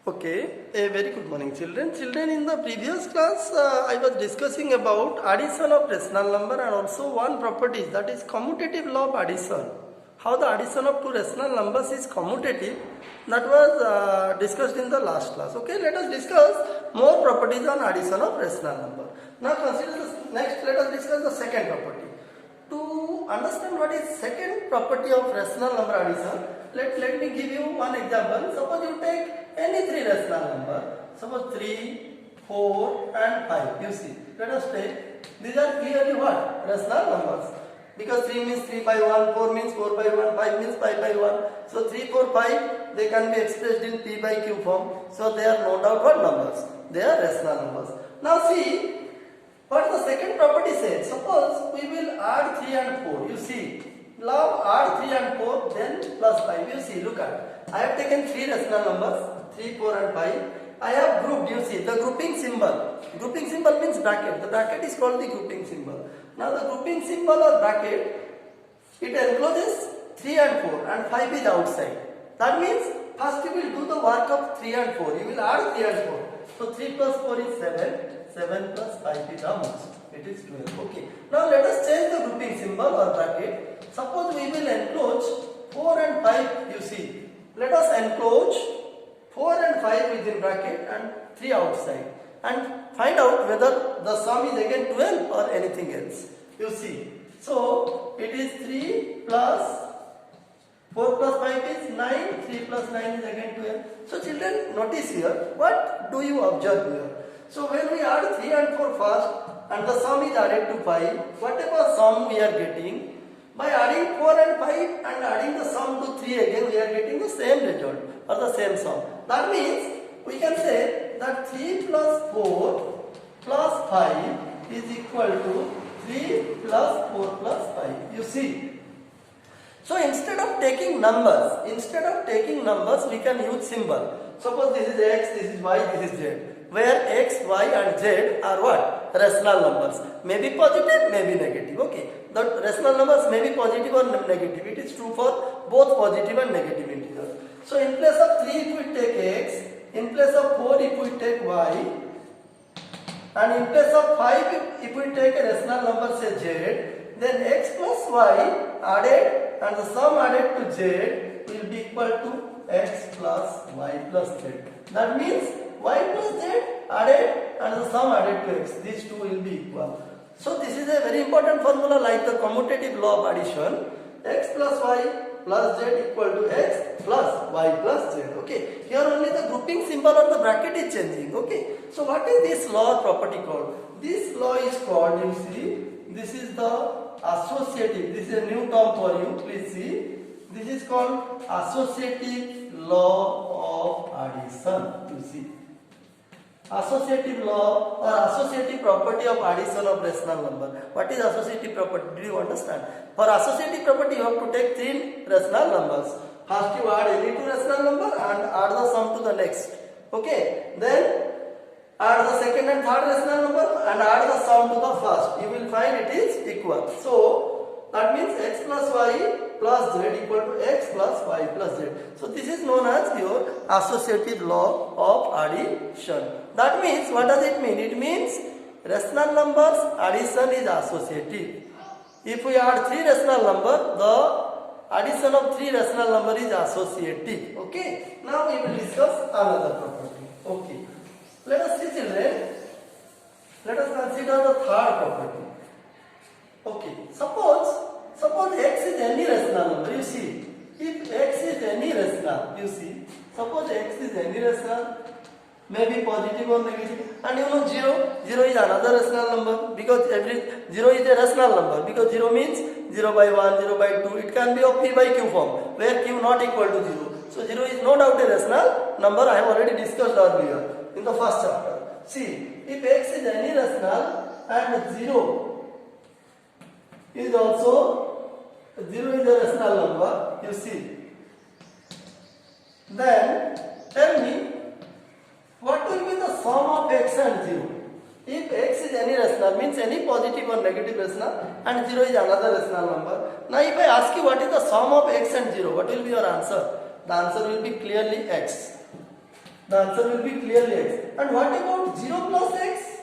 Okay, a very good morning children. Children, in the previous class I was discussing about addition of rational number and also one property, that is commutative law of addition. How the addition of two rational numbers is commutative, that was discussed in the last class. Okay, let us discuss more properties on addition of rational number. Now consider the next, let us discuss the second property. To understand what is second property of rational number addition, let me give you one example. Suppose you take any three rational number, suppose 3, 4 and 5. You see, let us take, these are clearly what? Rational numbers. Because 3 means 3 by 1, 4 means 4 by 1, 5 means 5 by 1. So 3, 4, 5, they can be expressed in P by Q form. So they are no doubt what numbers? They are rational numbers. Now see, what the second property says. Suppose we will add 3 and 4. You see, now add 3 and 4, then plus 5. You see, look at, I have taken 3 rational numbers, 3, 4 and 5. I have grouped, you see, the grouping symbol. Grouping symbol means bracket. The bracket is called the grouping symbol. Now the grouping symbol or bracket, it encloses 3 and 4 and 5 is outside. That means first you will do the work of 3 and 4. You will add 3 and 4. So 3 plus 4 is 7. 7 plus 5 is how much? It is 12. Okay. Now let us change the grouping symbol or bracket. Suppose we will enclose 4 and 5, you see. Let us enclose 4 and 5 within bracket and 3 outside. And find out whether the sum is again 12 or anything else. You see. So it is 3 plus 4 plus 5 is 9. 3 plus 9 is again 12. So children, notice here. What do you observe here? So when we add 3 and 4 first and the sum is added to 5, whatever sum we are getting, by adding 4 and 5 and adding the sum to 3 again, we are getting the same result or the same sum. That means we can say that 3 plus 4 plus 5 is equal to 3 plus 4 plus 5. You see. So instead of taking numbers, we can use symbol. Suppose this is x, this is y, this is z. Where x, y and z are what? Rational numbers. Maybe positive, maybe negative. Okay. The rational numbers may be positive or negative. It is true for both positive and negative integers. So in place of 3 if we take x, in place of 4 if we take y, and in place of 5 if we take a rational number say z, then x plus y added and the sum added to z will be equal to x plus y plus z. That means y plus z added and the sum added to x. These two will be equal. So this is a very important formula like the commutative law of addition. X plus y plus z equal to x plus y plus z. Okay. Here only the grouping symbol or the bracket is changing. Okay. So what is this law or property called? This law is called, you see, this is the associative. This is a new term for you. Please see. This is called associative law of addition. You see. Associative law or associative property of addition of rational number. What is associative property? Do you understand? For associative property, you have to take 3 rational numbers. First you add any 2 rational number and add the sum to the next. Okay. Then add the second and third rational number and add the sum to the first. You will find it is equal. So that means x plus y plus z equal to x plus y plus z. So this is known as your associative law of addition. That means, what does it mean? It means rational numbers addition is associative. If we add 3 rational number, the addition of 3 rational number is associative. Okay. Now we will discuss another property. Okay. Let us see children. Let us consider the third property. Okay. Suppose x is any rational number. You see. If x is any rational, you see. Suppose x is any rational, maybe positive or negative, and you know 0 is another rational number because 0 is a rational number because 0 means 0 by 1, 0 by 2. It can be of P by Q form where Q not equal to 0. So 0 is no doubt a rational number. I have already discussed earlier in the first chapter. See, if x is any rational and 0 is also 0 is a rational number, you see, then tell me what will be the sum of x and 0? If x is any rational, means any positive or negative rational, and 0 is another rational number. Now if I ask you what is the sum of x and 0, what will be your answer? The answer will be clearly x. The answer will be clearly x. And what about 0 plus x?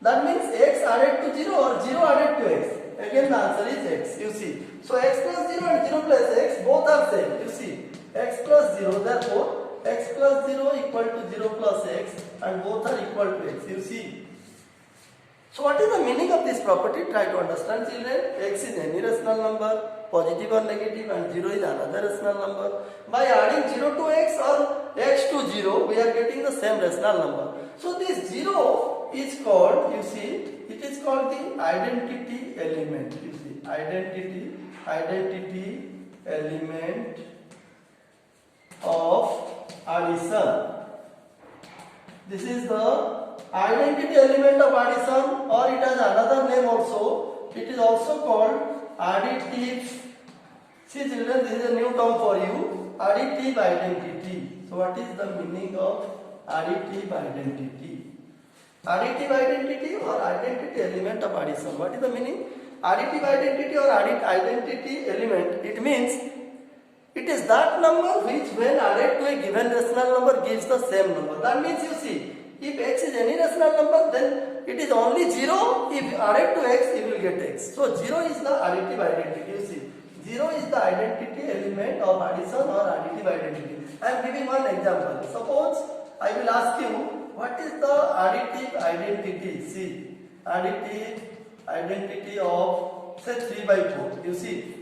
That means x added to 0 or 0 added to x. Again the answer is x. You see. So x plus 0 and 0 plus x both are same. You see. X plus 0, therefore x plus 0 equal to 0 plus x and both are equal to x. You see. So what is the meaning of this property? Try to understand, children. X is any rational number, positive or negative, and 0 is another rational number. By adding 0 to x or x to 0, we are getting the same rational number. So this 0 is called, you see, it is called the identity element. You see, identity element of addition. This is the identity element of addition, or it has another name also. It is also called additive. See children, this is a new term for you. Additive identity. So what is the meaning of additive identity? Additive identity or identity element of addition. What is the meaning? Additive identity or identity element. It means it is that number which when added to a given rational number gives the same number. That means you see, if x is any rational number, then it is only 0. If added to x, you will get x. So 0 is the additive identity. You see, 0 is the identity element of addition or additive identity. I am giving one example. Suppose I will ask you, what is the additive identity? See, additive identity of say 3 by 4. You see,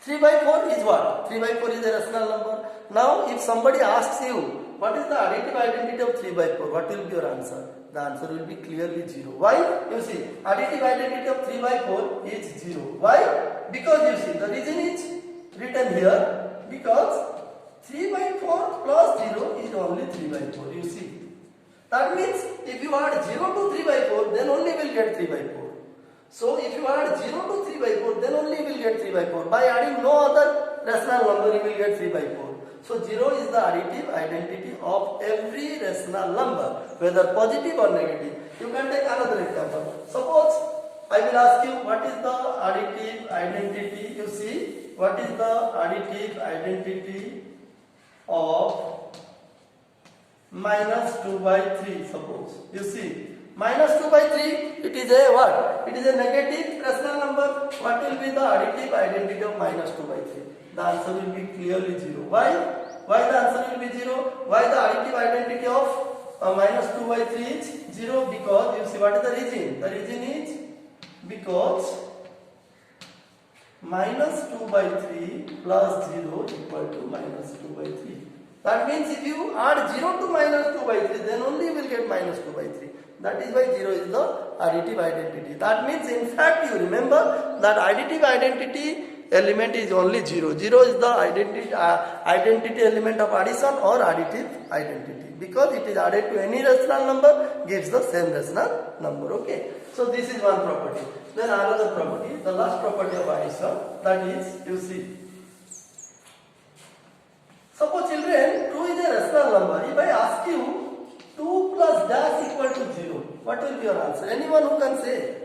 3 by 4 is what? 3 by 4 is a rational number. Now, if somebody asks you, what is the additive identity of 3 by 4? What will be your answer? The answer will be clearly 0. Why? You see, additive identity of 3 by 4 is 0. Why? Because you see, the reason is written here, because 3 by 4 plus 0 is only 3 by 4. You see. That means, if you add 0 to 3 by 4, then only you will get 3 by 4. So, if you add 0 to 3 by 4, then only you will get 3 by 4. By adding no other rational number, you will get 3 by 4. So 0 is the additive identity of every rational number, whether positive or negative. You can take another example. Suppose I will ask you, what is the additive identity? You see, what is the additive identity of minus 2 by 3? Suppose you see, minus 2 by 3, it is a what? It is a negative rational number. What will be the additive identity of minus 2 by 3? The answer will be clearly 0. Why? Why the answer will be 0? Why the additive identity of minus 2 by 3 is 0? Because you see, what is the reason? The reason is because minus 2 by 3 plus 0 equal to minus 2 by 3. That means if you add 0 to minus 2 by 3, then only you will get minus 2 by 3. That is why 0 is the additive identity. That means, in fact, you remember that additive identity element is only 0. 0 is the identity element of addition or additive identity, because it is added to any rational number, gives the same rational number. Okay. So this is one property. Then another property, the last property of addition, that is, you see, suppose children, 2 is a rational number. If I ask you 2 plus dash equal to 0, what will be your answer? Anyone who can say?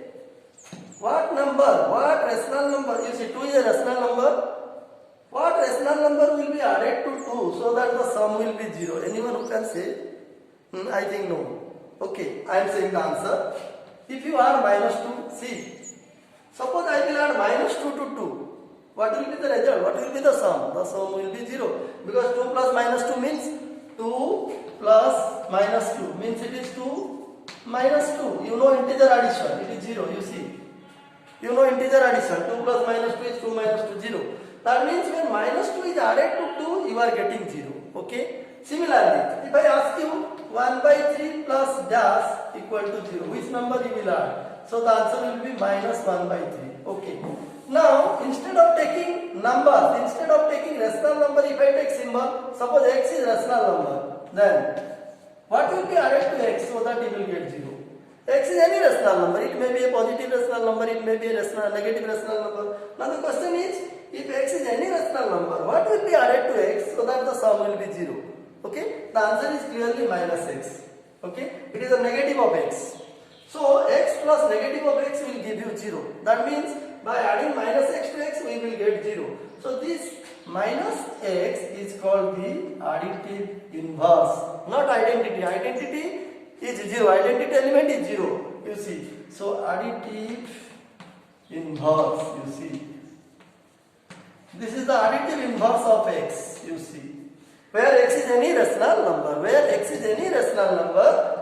What number? What rational number? You see, 2 is a rational number. What rational number will be added to 2 so that the sum will be 0? Anyone who can say? I think no. Okay, I am saying the answer. If you add minus 2, see. Suppose I will add minus 2 to 2. What will be the result? What will be the sum? The sum will be 0. Because 2 plus minus 2 means 2 plus minus 2 means it is 2 minus 2. You know integer addition. It is 0. You see. You know integer addition. 2 plus minus 2 is 2 minus 2, 0. That means when minus 2 is added to 2, you are getting 0. Okay. Similarly, if I ask you 1 by 3 plus dash equal to 0, which number you will add? So the answer will be minus 1 by 3. Okay. Now, instead of taking numbers, instead of taking rational number, if I take symbol, suppose x is rational number, then what will be added to x so that you will get 0? X is any rational number. It may be a positive rational number, it may be a negative rational number. Now the question is, if x is any rational number, what will be added to x so that the sum will be 0? Okay, the answer is clearly minus x. Okay, it is a negative of x. So x plus negative of x will give you 0. That means by adding minus x to x, we will get 0. So this minus x is called the additive inverse, not identity. Identity is 0, identity element is 0, you see. So additive inverse, you see. This is the additive inverse of x, you see. Where x is any rational number,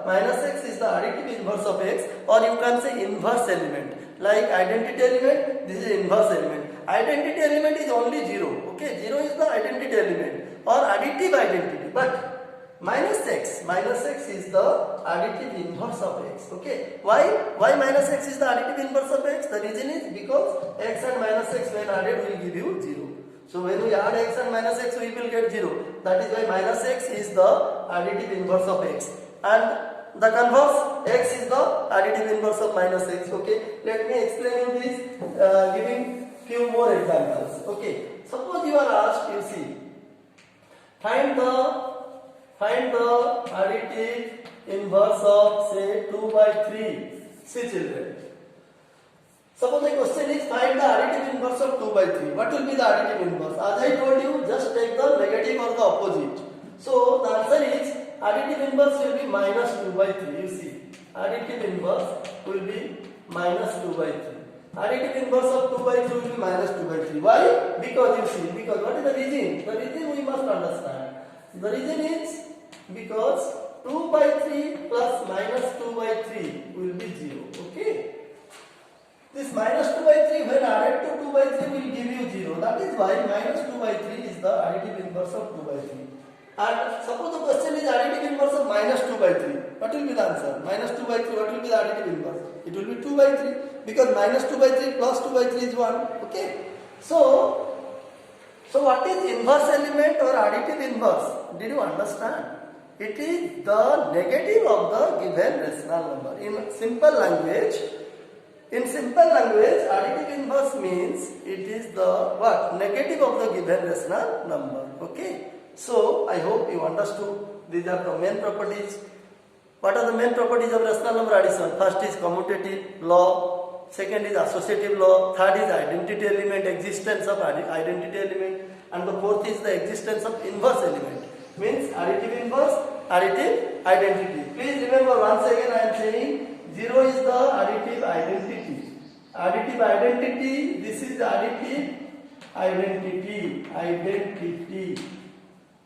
minus x is the additive inverse of x, or you can say inverse element. Like identity element, this is inverse element. Identity element is only 0, okay? 0 is the identity element or additive identity, but minus x is the additive inverse of x, okay? Why minus x is the additive inverse of x? The reason is because x and minus x when added will give you 0. So when we add x and minus x, we will get 0. That is why minus x is the additive inverse of x. And the converse, x is the additive inverse of minus x. Okay. Let me explain you this, giving few more examples. Okay. Suppose you are asked, you see, find the additive inverse of say 2 by 3. See children. Suppose the question is find the additive inverse of 2 by 3. What will be the additive inverse? As I told you, just take the negative or the opposite. So the answer is additive inverse will be minus 2 by 3. You see, additive inverse will be minus 2 by 3. Additive inverse of 2 by 3 will be minus 2 by 3. Why? Because you see, because what is the reason? The reason we must understand. The reason is because 2 by 3 plus minus 2 by 3 will be 0. Okay. This minus 2 by 3 when added to 2 by 3 will give you 0. That is why minus 2 by 3 is the additive inverse of 2 by 3. And suppose the question is additive inverse of minus 2 by 3. What will be the answer? Minus 2 by 3, what will be the additive inverse? It will be 2 by 3 because minus 2 by 3 plus 2 by 3 is 1. Okay. So what is inverse element or additive inverse? Did you understand? It is the negative of the given rational number. In simple language, additive inverse means it is the what? Negative of the given rational number. Okay. So I hope you understood. These are the main properties. What are the main properties of rational number addition? First is commutative law. Second is associative law. Third is identity element, existence of identity element. And the fourth is the existence of inverse element. Means additive inverse, additive identity. Please remember once again I am saying 0 is the additive identity. Additive identity, this is additive identity.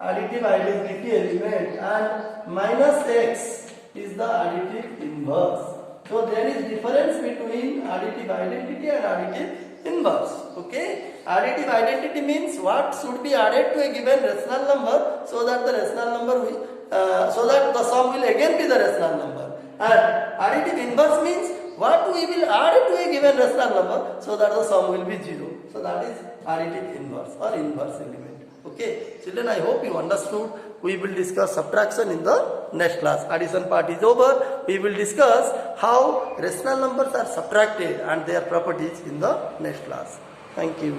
Additive identity element, and minus x is the additive inverse. So there is difference between additive identity and additive inverse. Okay. Additive identity means what should be added to a given rational number so that the rational number will, so that the sum will again be the rational number. And additive inverse means what we will add to a given rational number so that the sum will be 0. So that is additive inverse or inverse element. Okay, children, I hope you understood. We will discuss subtraction in the next class. Addition part is over. We will discuss how rational numbers are subtracted and their properties in the next class. Thank you.